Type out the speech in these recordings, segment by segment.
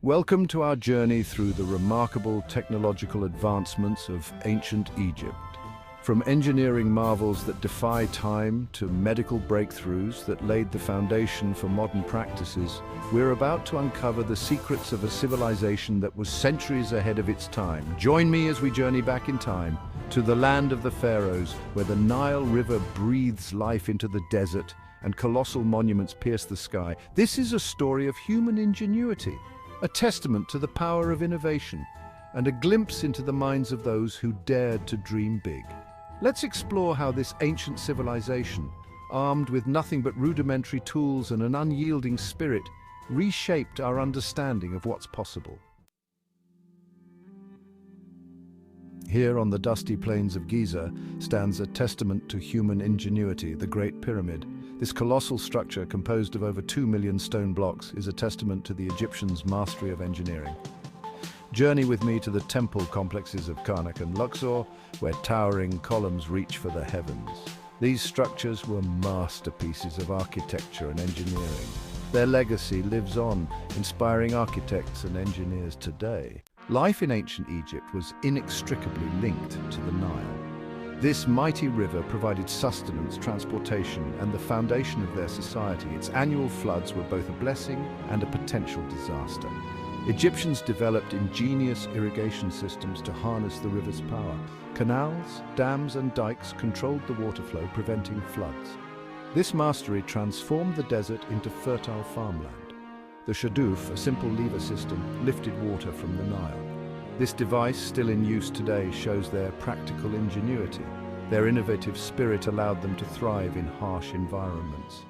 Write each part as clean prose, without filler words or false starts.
Welcome to our journey through the remarkable technological advancements of ancient Egypt. From engineering marvels that defy time to medical breakthroughs that laid the foundation for modern practices, we're about to uncover the secrets of a civilization that was centuries ahead of its time. Join me as we journey back in time to the land of the pharaohs, where the Nile River breathes life into the desert and colossal monuments pierce the sky. This is a story of human ingenuity, a testament to the power of innovation, and a glimpse into the minds of those who dared to dream big. Let's explore how this ancient civilization, armed with nothing but rudimentary tools and an unyielding spirit, reshaped our understanding of what's possible. Here on the dusty plains of Giza stands a testament to human ingenuity, the Great Pyramid. This colossal structure, composed of over 2 million stone blocks, is a testament to the Egyptians' mastery of engineering. Journey with me to the temple complexes of Karnak and Luxor, where towering columns reach for the heavens. These structures were masterpieces of architecture and engineering. Their legacy lives on, inspiring architects and engineers today. Life in ancient Egypt was inextricably linked to the Nile. This mighty river provided sustenance, transportation, and the foundation of their society. Its annual floods were both a blessing and a potential disaster. Egyptians developed ingenious irrigation systems to harness the river's power. Canals, dams, and dikes controlled the water flow, preventing floods. This mastery transformed the desert into fertile farmland. The shaduf, a simple lever system, lifted water from the Nile. This device, still in use today, shows their practical ingenuity. Their innovative spirit allowed them to thrive in harsh environments.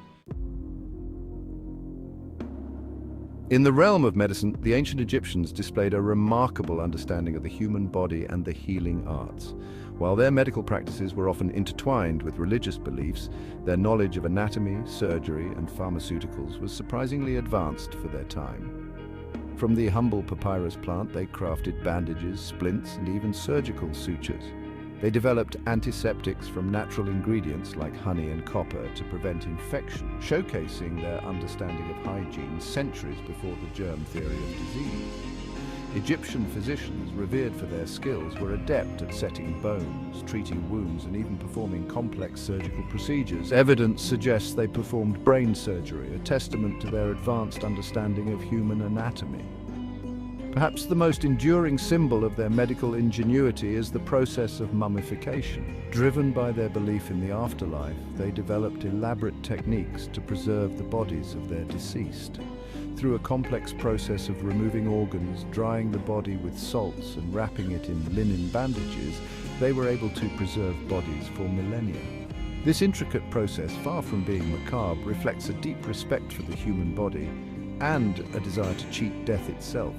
In the realm of medicine, the ancient Egyptians displayed a remarkable understanding of the human body and the healing arts. While their medical practices were often intertwined with religious beliefs, their knowledge of anatomy, surgery, and pharmaceuticals was surprisingly advanced for their time. From the humble papyrus plant, they crafted bandages, splints, and even surgical sutures. They developed antiseptics from natural ingredients like honey and copper to prevent infection, showcasing their understanding of hygiene centuries before the germ theory of disease. Egyptian physicians, revered for their skills, were adept at setting bones, treating wounds, and even performing complex surgical procedures. Evidence suggests they performed brain surgery, a testament to their advanced understanding of human anatomy. Perhaps the most enduring symbol of their medical ingenuity is the process of mummification. Driven by their belief in the afterlife, they developed elaborate techniques to preserve the bodies of their deceased. Through a complex process of removing organs, drying the body with salts, and wrapping it in linen bandages, they were able to preserve bodies for millennia. This intricate process, far from being macabre, reflects a deep respect for the human body and a desire to cheat death itself.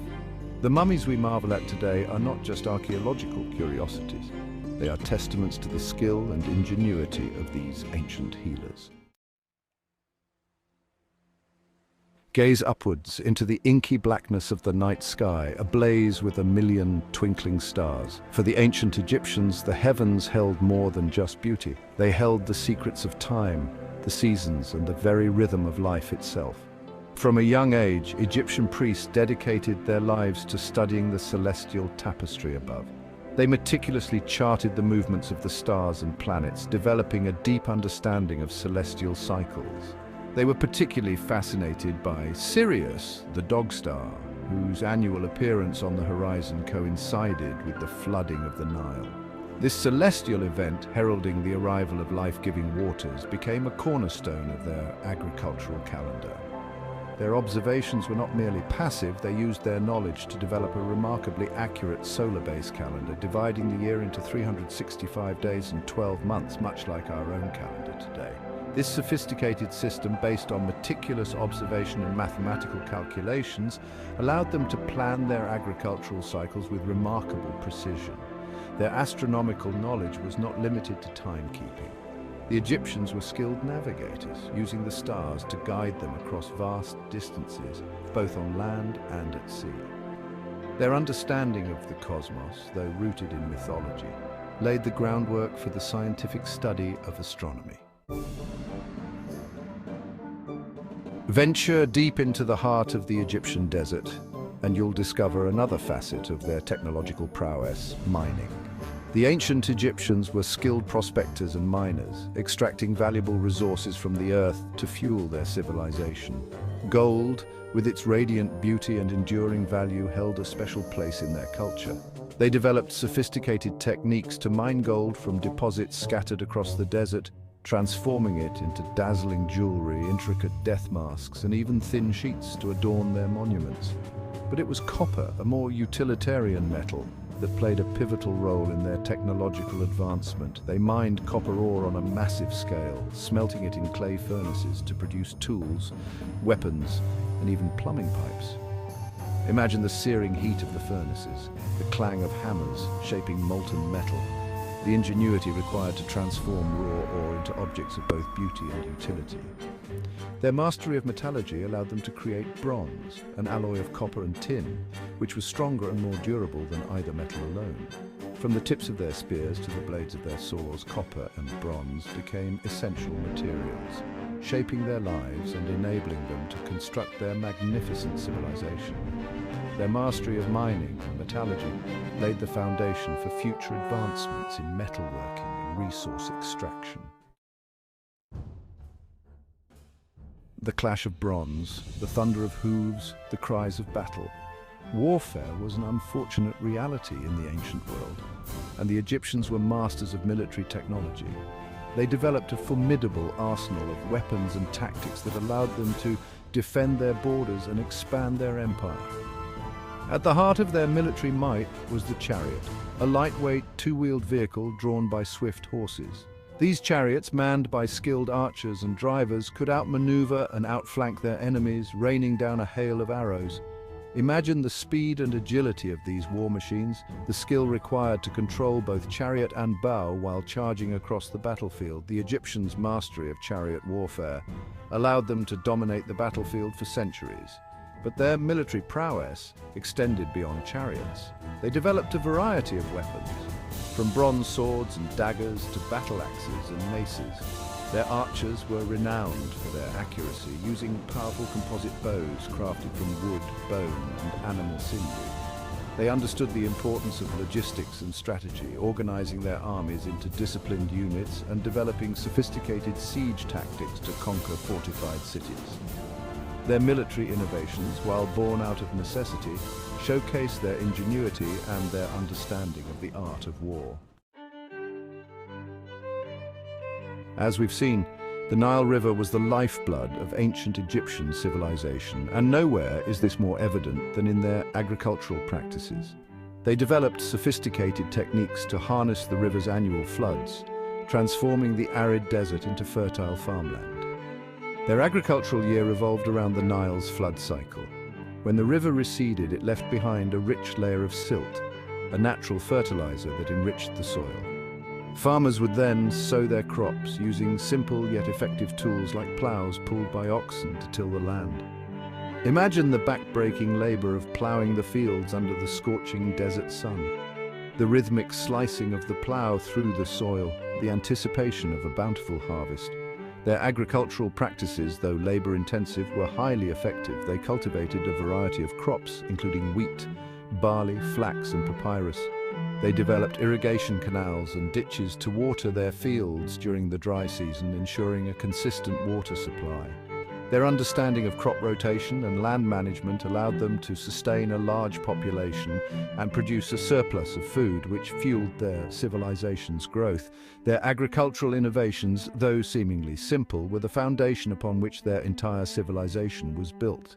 The mummies we marvel at today are not just archaeological curiosities. They are testaments to the skill and ingenuity of these ancient healers. Gaze upwards into the inky blackness of the night sky, ablaze with 1,000,000 twinkling stars. For the ancient Egyptians, the heavens held more than just beauty. They held the secrets of time, the seasons, and the very rhythm of life itself. From a young age, Egyptian priests dedicated their lives to studying the celestial tapestry above. They meticulously charted the movements of the stars and planets, developing a deep understanding of celestial cycles. They were particularly fascinated by Sirius, the dog star, whose annual appearance on the horizon coincided with the flooding of the Nile. This celestial event, heralding the arrival of life-giving waters, became a cornerstone of their agricultural calendar. Their observations were not merely passive, they used their knowledge to develop a remarkably accurate solar-based calendar, dividing the year into 365 days and 12 months, much like our own calendar today. This sophisticated system, based on meticulous observation and mathematical calculations, allowed them to plan their agricultural cycles with remarkable precision. Their astronomical knowledge was not limited to timekeeping. The Egyptians were skilled navigators, using the stars to guide them across vast distances, both on land and at sea. Their understanding of the cosmos, though rooted in mythology, laid the groundwork for the scientific study of astronomy. Venture deep into the heart of the Egyptian desert, and you'll discover another facet of their technological prowess: mining. The ancient Egyptians were skilled prospectors and miners, extracting valuable resources from the earth to fuel their civilization. Gold, with its radiant beauty and enduring value, held a special place in their culture. They developed sophisticated techniques to mine gold from deposits scattered across the desert, transforming it into dazzling jewelry, intricate death masks, and even thin sheets to adorn their monuments. But it was copper, a more utilitarian metal, that played a pivotal role in their technological advancement. They mined copper ore on a massive scale, smelting it in clay furnaces to produce tools, weapons, and even plumbing pipes. Imagine the searing heat of the furnaces, the clang of hammers shaping molten metal, the ingenuity required to transform raw ore into objects of both beauty and utility. Their mastery of metallurgy allowed them to create bronze, an alloy of copper and tin, which was stronger and more durable than either metal alone. From the tips of their spears to the blades of their saws, copper and bronze became essential materials, shaping their lives and enabling them to construct their magnificent civilization. Their mastery of mining and metallurgy laid the foundation for future advancements in metalworking and resource extraction. The clash of bronze, the thunder of hooves, the cries of battle. Warfare was an unfortunate reality in the ancient world, and the Egyptians were masters of military technology. They developed a formidable arsenal of weapons and tactics that allowed them to defend their borders and expand their empire. At the heart of their military might was the chariot, a lightweight, two-wheeled vehicle drawn by swift horses. These chariots, manned by skilled archers and drivers, could outmaneuver and outflank their enemies, raining down a hail of arrows. Imagine the speed and agility of these war machines, the skill required to control both chariot and bow while charging across the battlefield. The Egyptians' mastery of chariot warfare allowed them to dominate the battlefield for centuries. But their military prowess extended beyond chariots. They developed a variety of weapons, from bronze swords and daggers to battle axes and maces. Their archers were renowned for their accuracy, using powerful composite bows crafted from wood, bone, and animal sinew. They understood the importance of logistics and strategy, organizing their armies into disciplined units and developing sophisticated siege tactics to conquer fortified cities. Their military innovations, while born out of necessity, showcase their ingenuity and their understanding of the art of war. As we've seen, the Nile River was the lifeblood of ancient Egyptian civilization, and nowhere is this more evident than in their agricultural practices. They developed sophisticated techniques to harness the river's annual floods, transforming the arid desert into fertile farmland. Their agricultural year revolved around the Nile's flood cycle. When the river receded, it left behind a rich layer of silt, a natural fertilizer that enriched the soil. Farmers would then sow their crops using simple yet effective tools like plows pulled by oxen to till the land. Imagine the back-breaking labor of plowing the fields under the scorching desert sun, the rhythmic slicing of the plow through the soil, the anticipation of a bountiful harvest. Their agricultural practices, though labor-intensive, were highly effective. They cultivated a variety of crops, including wheat, barley, flax, and papyrus. They developed irrigation canals and ditches to water their fields during the dry season, ensuring a consistent water supply. Their understanding of crop rotation and land management allowed them to sustain a large population and produce a surplus of food, which fueled their civilization's growth. Their agricultural innovations, though seemingly simple, were the foundation upon which their entire civilization was built.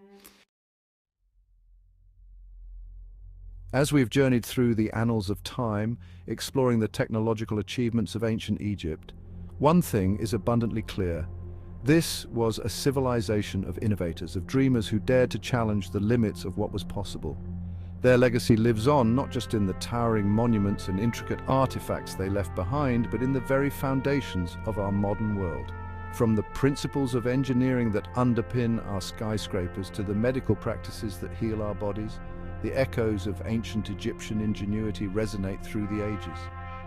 As we've journeyed through the annals of time, exploring the technological achievements of ancient Egypt, one thing is abundantly clear. This was a civilization of innovators, of dreamers who dared to challenge the limits of what was possible. Their legacy lives on, not just in the towering monuments and intricate artifacts they left behind, but in the very foundations of our modern world. From the principles of engineering that underpin our skyscrapers to the medical practices that heal our bodies, the echoes of ancient Egyptian ingenuity resonate through the ages.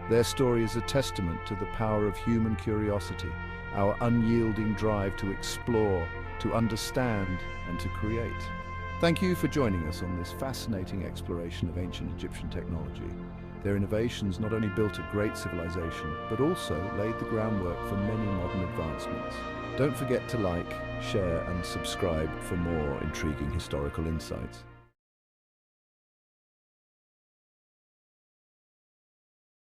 Their story is a testament to the power of human curiosity, our unyielding drive to explore, to understand, and to create. Thank you for joining us on this fascinating exploration of ancient Egyptian technology. Their innovations not only built a great civilization, but also laid the groundwork for many modern advancements. Don't forget to like, share, and subscribe for more intriguing historical insights.